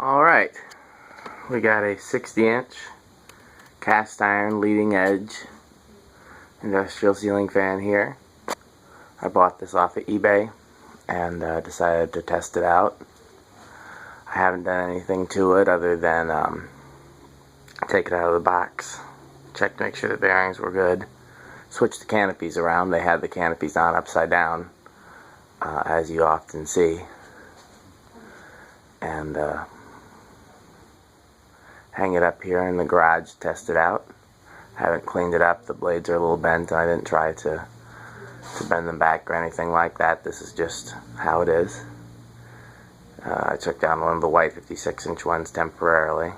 Alright, we got a 60-inch cast iron leading edge industrial ceiling fan here. I bought this off of eBay and decided to test it out. I haven't done anything to it other than take it out of the box, check to make sure the bearings were good, switch the canopies around. They had the canopies on upside down, as you often see, and hang it up here in the garage, test it out. Haven't cleaned it up. The blades are a little bent and I didn't try to bend them back or anything like that. This is just how it is. I took down one of the white 56-inch ones temporarily.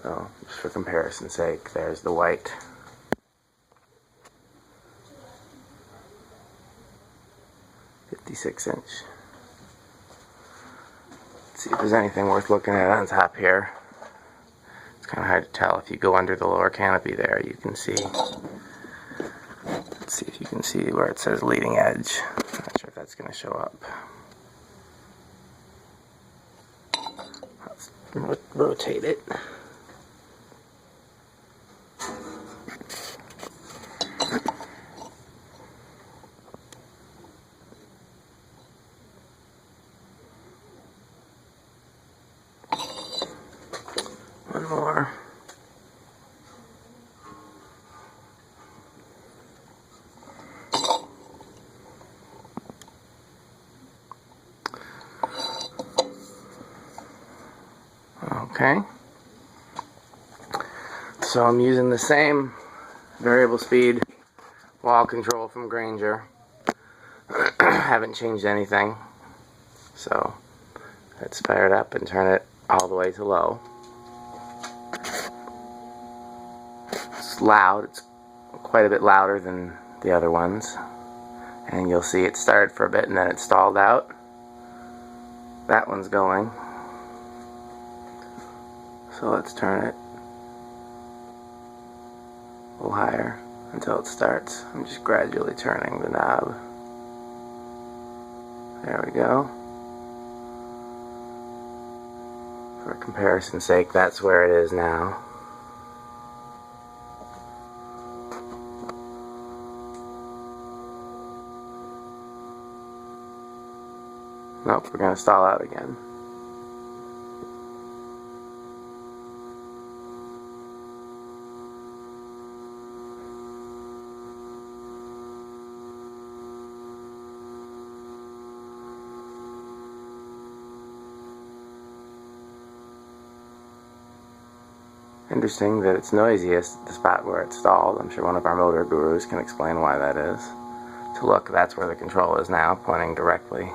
So, just for comparison's sake, there's the white. .56-inch. See if there's anything worth looking at on top here. It's kind of hard to tell. If you go under the lower canopy there, you can see. Let's see if you can see where it says leading edge. I'm not sure if that's going to show up. Let's rotate it. One more. Okay. So I'm using the same variable speed wall control from Grainger. Haven't changed anything. So let's fire it up and turn it all the way to low. It's loud. It's quite a bit louder than the other ones. And you'll see it started for a bit and then it stalled out. That one's going. So let's turn it a little higher until it starts. I'm just gradually turning the knob. There we go. For comparison's sake, that's where it is now. Nope, we're going to stall out again. Interesting that it's noisiest at the spot where it's stalled. I'm sure one of our motor gurus can explain why that is. To look, that's where the control is now, pointing directly.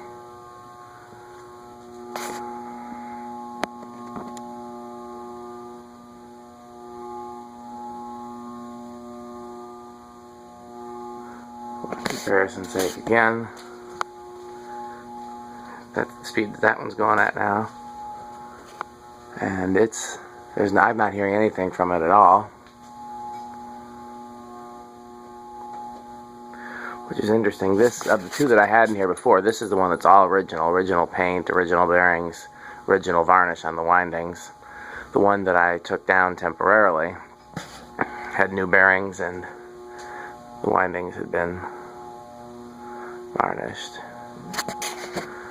For comparison's sake again, that's the speed that one's going at now. And I'm not hearing anything from it at all. Which is interesting. This, of the two that I had in here before, this is the one that's all original. Original paint, original bearings, original varnish on the windings. The one that I took down temporarily had new bearings and the windings had been varnished.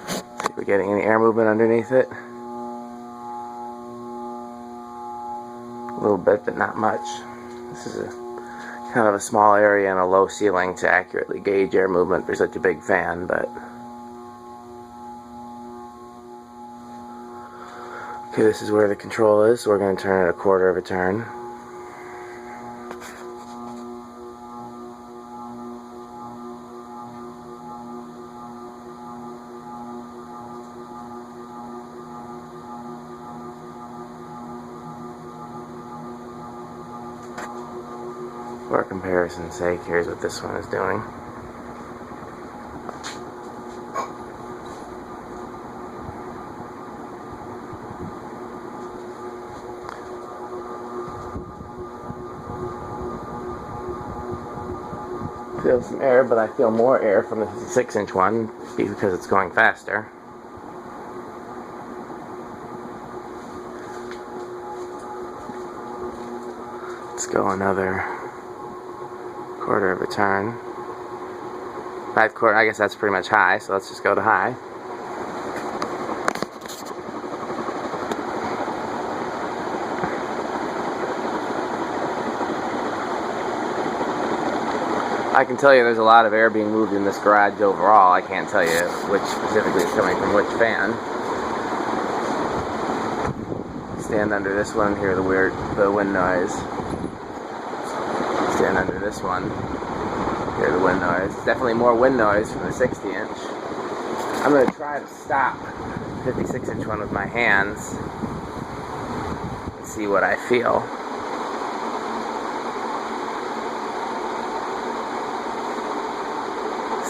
See if we're getting any air movement underneath it. A little bit, but not much. This is a kind of a small area and a low ceiling to accurately gauge air movement for such a big fan, but okay, this is where the control is, so we're going to turn it a quarter of a turn. For comparison's sake, here's what this one is doing. Feel some air, but I feel more air from the 6-inch one because it's going faster. Let's go another quarter of a turn. 5/4, I guess that's pretty much high, so let's just go to high. I can tell you there's a lot of air being moved in this garage overall. I can't tell you which specifically is coming from which fan. Stand under this one, hear the wind noise. Stand under this one, hear the wind noise. It's definitely more wind noise from the 60-inch. I'm going to try to stop the 56-inch one with my hands and see what I feel.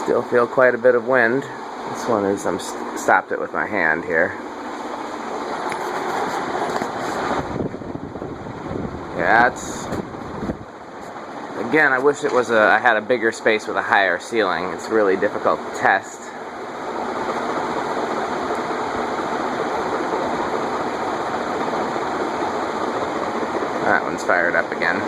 Still feel quite a bit of wind. This one is, I'm stopped it with my hand here. Yeah, it's, again, I wish it was I had a bigger space with a higher ceiling. It's really difficult to test. That one's fired up again.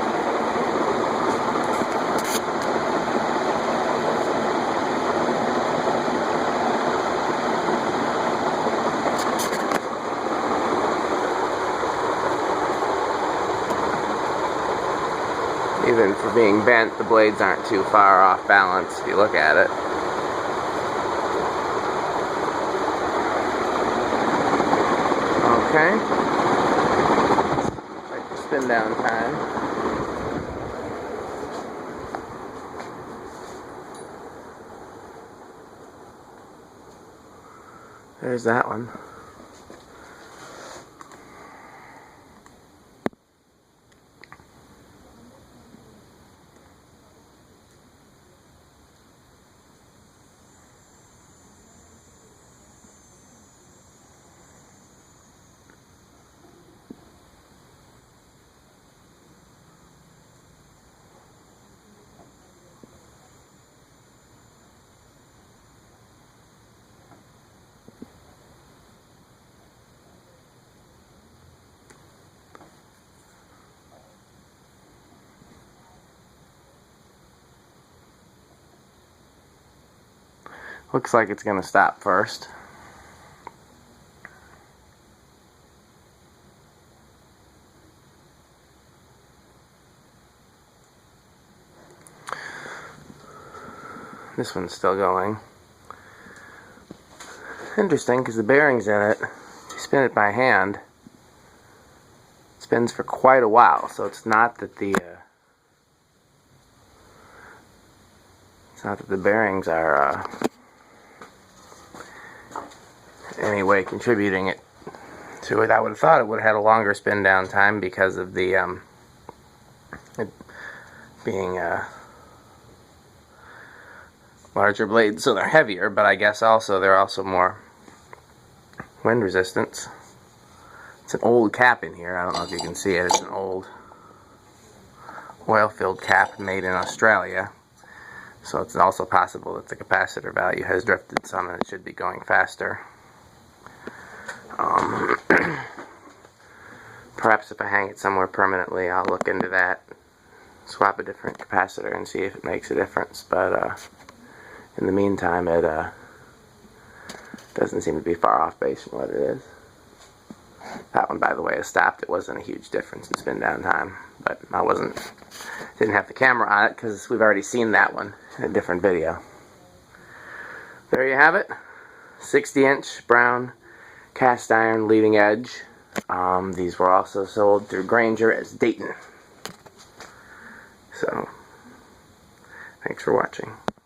Even for being bent, the blades aren't too far off balance if you look at it. Okay. Like the spin down time. There's that one. Looks like it's going to stop first. This one's still going. Interesting, because the bearings in it, if you spin it by hand, it spins for quite a while. So it's not that the bearings are any way contributing it to it. I would have thought it would have had a longer spin down time because of the it being larger blades, so they're heavier, but I guess also they're also more wind resistance. It's an old cap in here. I don't know if you can see it. It's an old oil-filled cap made in Australia. So it's also possible that the capacitor value has drifted some and it should be going faster. Perhaps if I hang it somewhere permanently, I'll look into that. Swap a different capacitor and see if it makes a difference. But in the meantime, it doesn't seem to be far off base from what it is. That one, by the way, is stopped. It wasn't a huge difference in spin down time, but I didn't have the camera on it because we've already seen that one in a different video. There you have it. 60-inch brown cast iron leading edge. These were also sold through Grainger as Dayton. So, thanks for watching.